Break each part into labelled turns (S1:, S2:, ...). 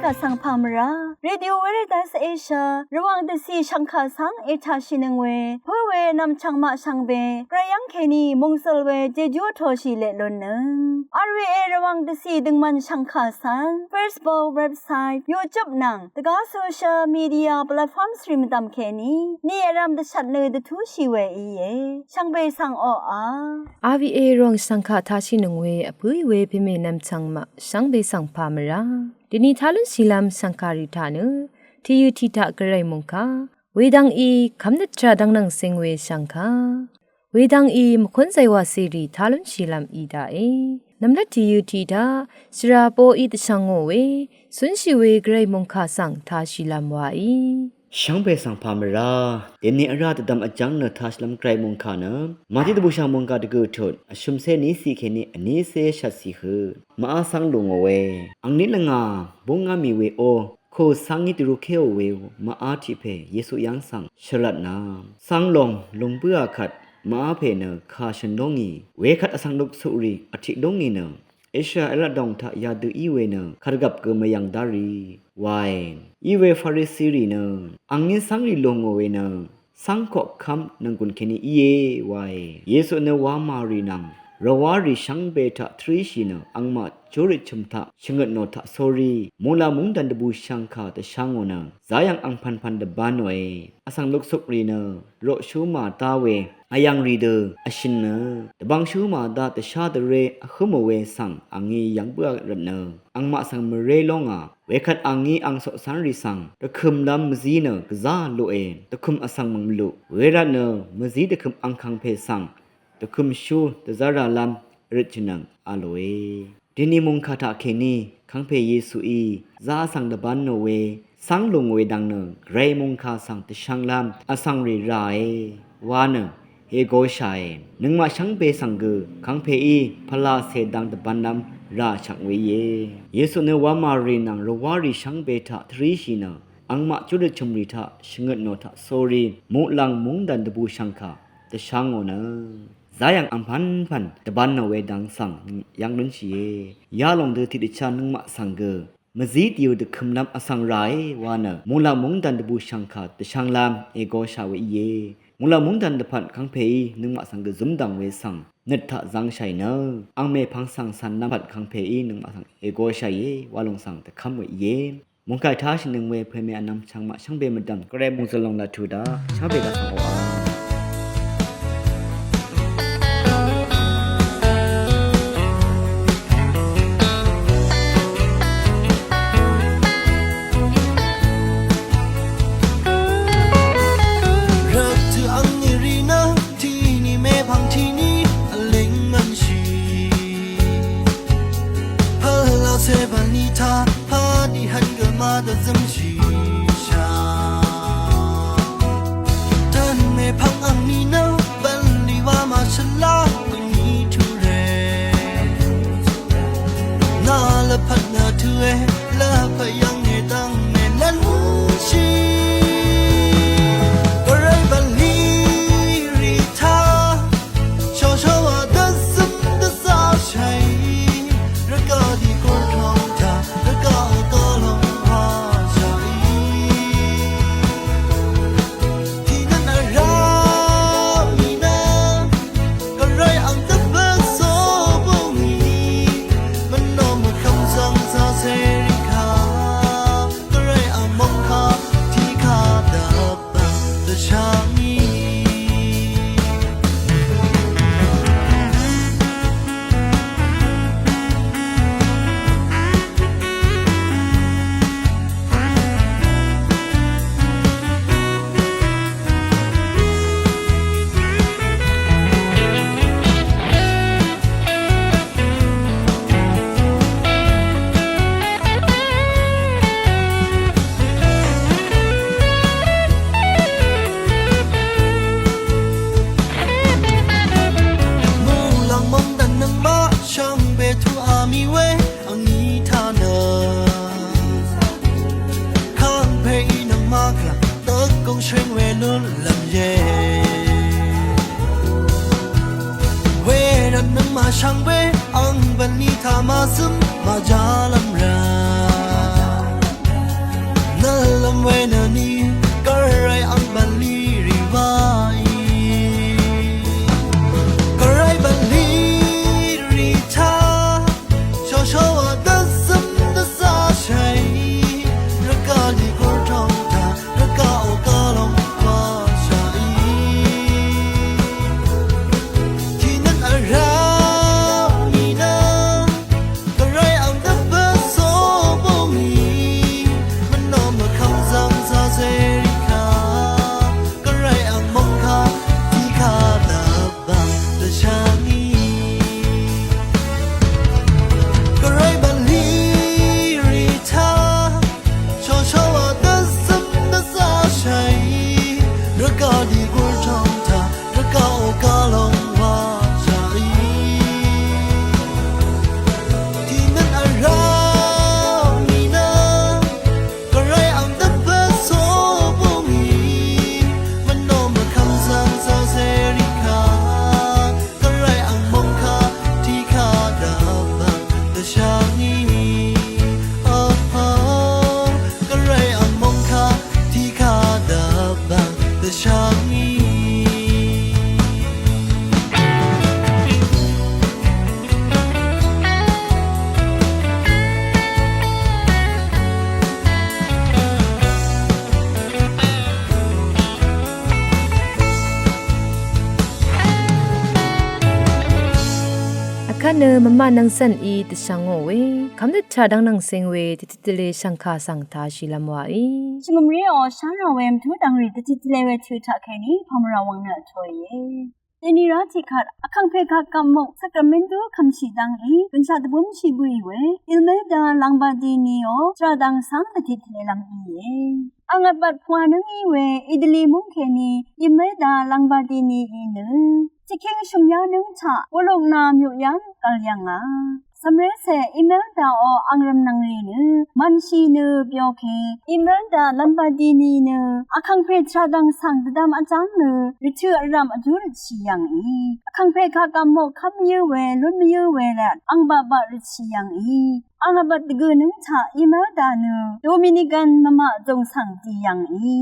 S1: กะสังพามราเรดิโอเวเรตัสเอเชียระวังเดซีชังคาสังเอชาชินึงเวเพื่อเวนำชังมาชังเบกระยังเคนีมงสลเวเจจูโทชิเลลนนึงอาร์วีเอระวังเดซีดึงมันชังคาสัง Facebook เว็บไซต์ YouTube นังตะกาโซเชียลมีเดียแพลตฟอร์มสตรีมตามเคนีนี่รำเดชัดเลยเดทูชีเวอีเยชังเบสังอ
S2: RVA รองสังฆาทาชินงเวอภุยเวพิเมนำชังมะสังเบสังพามราดินีทาลุนศิลามสังการิธานุทิยุทิตะกระไรมงคาเวดังอีคำนัดตราดังนังเซงเวสังฆาเวดังอีมคนใจว่าสิริทาลุนศิลามอีดาเอนำลัดทิยุทิตาสราโปอีตชังโงเวสุนชิเวกระไรมงคาสังทาศิลามวาอี
S3: ช่างเบสังพามราเดนนี่อาราตดำอาจังเนทัชลำไกรมงคานะมาที่ตบุชามงกาตะเกิดทดชุมเซนี้สีเคนี่อันนี้เซชัดสีคือมาอาสังลงเอาไว้อังนี้ละงาบงงามีเวโอโคสังนิตรุเคโอเวมาอาทิเพเยสุยังสังฉลัดนาสังลงเบื่อขัดมาเพเนคาชันดงีเวขัดอสังลุกสุรีอธิดงีเนเอชาเอลดองทะยาดูอีเวเนขัดกับเกมยังดารีวายอีเวฟาริซีรีเนอังนี้สังลีลงเอาไว้เนสังขบคำนังกุนเคนีเยวายเยซูเนวามารีนังรวาริชังเบทะทรีชินอังมาจูริชมทะชงดโนทะโซรีมูลามุงดันดบูชังคาตะชังโอเนซายังอังพันดบานวยอสังลุกสุกรีเนโรชูมาตาเวอายังรีเดออชินเนตบังชูมาดาตะชาตะเรอขโมเวสังอังงียังเบื่อระเนอังมาสังมเรลงอ่ะเวคัดอังงีอังสสันริสังตะคุมลำมจีเนกซาโลเอตะคุมอสังมังลุเวระเนมจีตะคุมอังคังเพสังตะคุมชูตะซาราลัมริจนังอาโลเอดินีมงคาตะเคนีคังเพเยซูอีซาสังดะบันโนเวสังลงเวดังเนเรมงคาสังตะชังลัมอสังริไรวาเนเฮโกชัยนึงมาชังเปสังเกคังเพอีพลาเสดังตะบันนัมราชังเวเยเยซูเนวามารีนังรวาริชังเบทะทรีชินาอังมาจุดชมริทะชงดโนทะโซรีมุลังมุงดันตบูชังคาตะชังโอนะซายังอัมพันตะบันนเวดังสังยังนุนชียาลงเดติดิชานึงมาสังเกมจีดอยู่ตะคุมลำอสังไรวานะมุลังมุงดันตบูชังคาตะชังลำเอโกชาเวเยมูลมุงดันดพันคังเพยนึงมาสังกจุมดังเวสังนึดทะจังชัยเนอังเมพังสังสันนับพันคังเพยนึงมาสังเอโกชัยวาลงสังแต่คำเวเยมงกายท้าชินึงเวเพเมอนำช่างมาช่างเบมดันก็ได้มุงจะลงละทูดาชาวเบกาสังโออา
S4: 的怎么去想？但没旁昂你呢，本里娃嘛是拉个你突然，那了怕那突然，了怕养你当没难心。个人本里里他，小小娃的心的撒开，人家的过头他，人家的龙。
S2: เนมมะนังสันอีตะชังโอเวคำเดชาดังนังเซงเวติติเลสังคาสังทาชิลามวาอี
S1: ชิมรีอชาราเวมทุดังรีติติเลเวทูทาแค่นี้พอมราวังเนทอยเยทีนี้ราชิคัดอคังเพคากำมกสักรเมนดูคำชีดังอีเป็นชาตบุมชีบุยเวอิลเมดาลังบาดีนีโอตราดังสังติติเลลำอีเยอังบัดพวานึงอีเวอิดลีมุงเคนีอิเมดาลังบาดีนีอีนึจิเข่งชุมยานึงชะวลงนามอยู่ยังกัลยังอ่ะสำเร็จเสอิเมลดาออังรำนังรีนึมันชีนึเปียวเคอิเมลดาลัมบาดีนีนึอคังเพทราดังสังตดามอาจารย์นึริชื่ออรามอจุรชียังอีอคังเพคากำโมคำยืเวลุนมยืเวละอังบาบาริชียังอีอังบัดกึนึงชะอิเมลดานึโดมินิกันมะมะจงสังตียังอี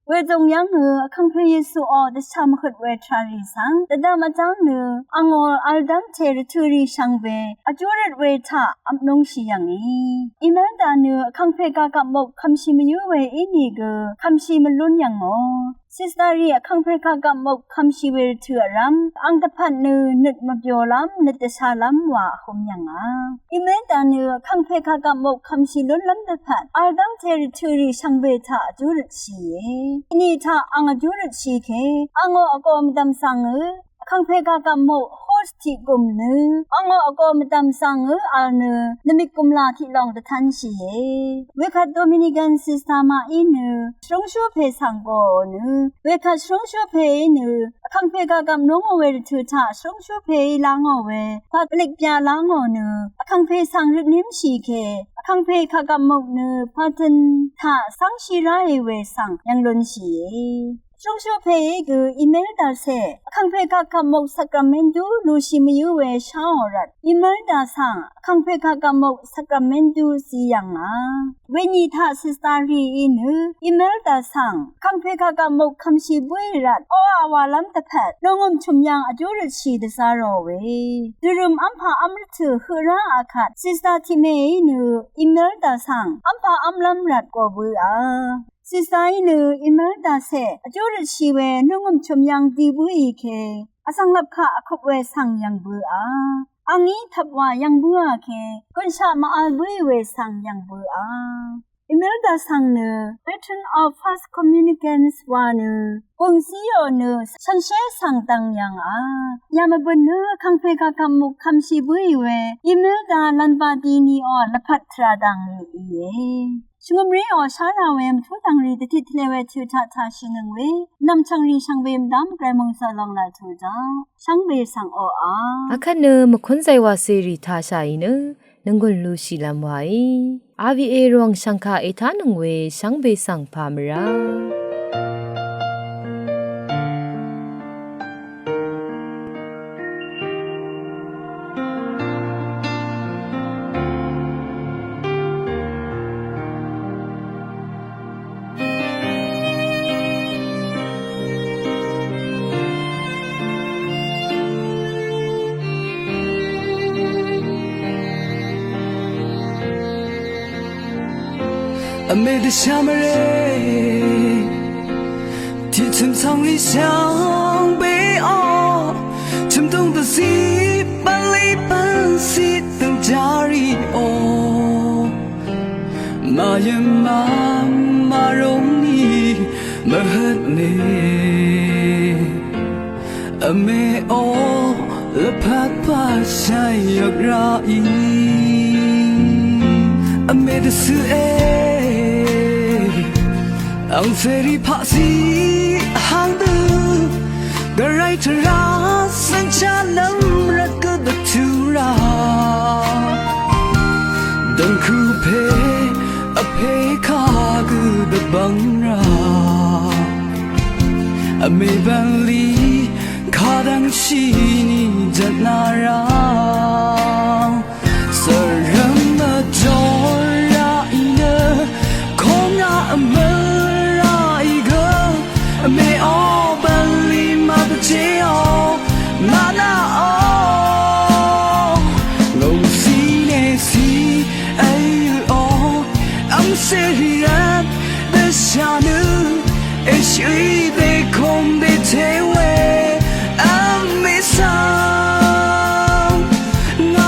S1: เวจงยังคังเพเยซูอเดชามขดเวทรารีสังตดามอาจารย์อังออัลดัมเทรทูรีชังเบอจุรเวทาอัมนงชียังอีอิเมลดานึคังเพกากะมกคำชิมยูเวอินีกคำชิมลุนยังงอซิสตารีคังเพคากะมกคำชิเวเถือรัมอังตะพันนึดมาเปียวลัมนึดตะชาลัมว่าคมยังอ่ะอิเมตานึคังเพคากะมกคำชิลุนลัมตะพันอัลดัมเทริทูรีชังเบทาจุรชีนี่ทาอังจุรชีเคอังอากอมดัมสังคังเพกากะมกโฮสติกุมนึอังอากอมดัมสังอัลนึนมิกุมลาที่ลองตะทันชีเวคัดโดมินิกันซิสตามาอินชงชูเพสังโกนเวคัดชงชูเพนคังเพกากะนงอเวรทุทาชงชูเพลางอเวพัดเล็กยาลางอนคังเพสังรินิมชีเคคังเพคากะมกพัดนทาสังชีราเวสังยังลนชีชงชูเพกอีเมลดาเซคังเพกากะมกสักรเมนดูลูชิมยูเวชาอรัดอีเมลดาสังคังเพกากะมกสักรเมนดูซียังอ่ะเวนีทาซิสตารีอินอีเมลดาสังคังเพกากะมกคำชีบุยรัดอาวาลัมตะแพดนงมชุมยังอจุรชีดซาโรเวดุรุมอัมพาอัมรถือคือราอาคัดซิสตาทิเมอีเมลดาสังอัมพาอัมลัมรัดกอบืออ่ะซิสไซนูอิเมลดาเซอจุรชีเวนงมชมยังดีบุอีเคอสังลับคะอคบเวสังยังบืออาอังนี้ทับว่ายังบือเคคนชามาอัลบุยเวสังยังบืออาอิเมลดาสังPattern of Fast Communicants วาคงซีโอชันเชสังตังยังอายามบนคังเพกากำมุคำชีบุยเวอิเมลดาลันบาดีนีอละพัทราดังอีเยชงมรีอชาราเวมทุตังรีติติเลเวทูทาทาชินึงเวนำชังรีชังเวมดำไกรมงสลองลาทูจาชังเบสังโออา
S2: อะคันเนมคุนไซวาเซรีทาชาอินနငွန်လူရှိလမ်ဝိုင်အာဗီအေရောင်ရှန်ခါအေထာနငွေရှန်ဘေဆန်ဖာမရာ
S4: Amid the shimmering, teaching song is young, be all. Chum dong the sea, bali ban si tang jari o. Ma marong ni mahat ni. Ame o la papa shai yagrai. Amid the sea. Ang feri pasi hang du the right ra san chalam rak the tura dang khu pe a pe kha gu the bang ra a me ban li kha dang shi ni jana ra saram ma jora ina khonga ama me all believe my jail mana oh no see ay oh I'm serious the shanu is you they come they take away I'm missing na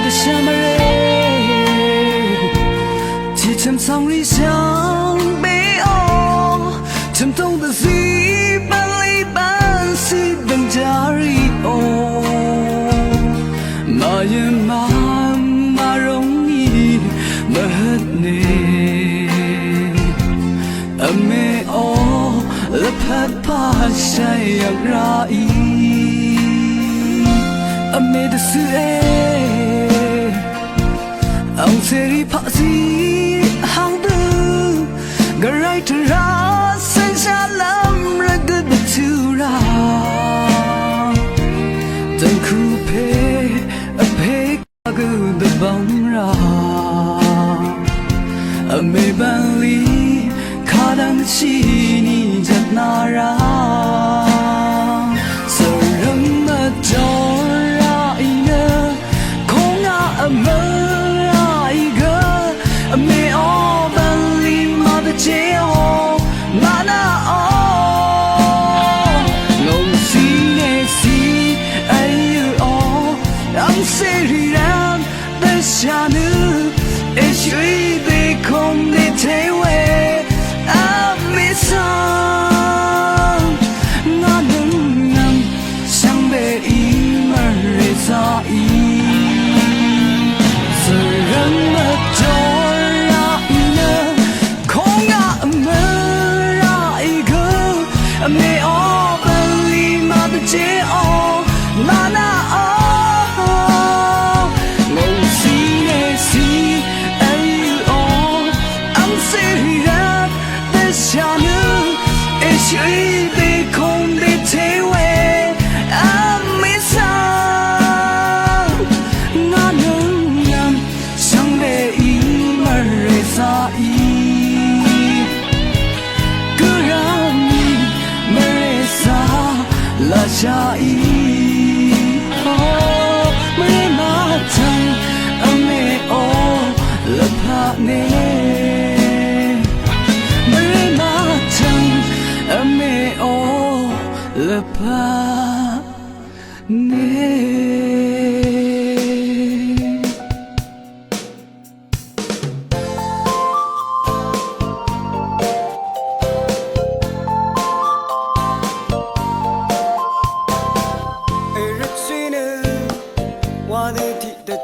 S4: 的什么人？几层苍ris相背哦，沉痛的戏半里半戏等加里哦，马也马容易马很呢，阿妹哦，了怕怕晒样ra意，阿妹的事哎，昂这里怕西。hàng tư garai thara sen sa lam ra good to ra tan khu pe a pe ga the bang ra a me ban li kha dang chi ni jat na ra so ram ma do ra ina khong a a ma me all believe mother jail mana all no see you all I'm sitting down the shanu is you they come they take away I miss some ngang sang be i mer sa i so run ma me all believe mother jail mana all no see you all I'm sitting at the shanu is you they come they take away I miss out ngang sang be i mer sa i la shai oh me ma chang ame oh la pha ne me ma chang ame oh la pha ne
S5: the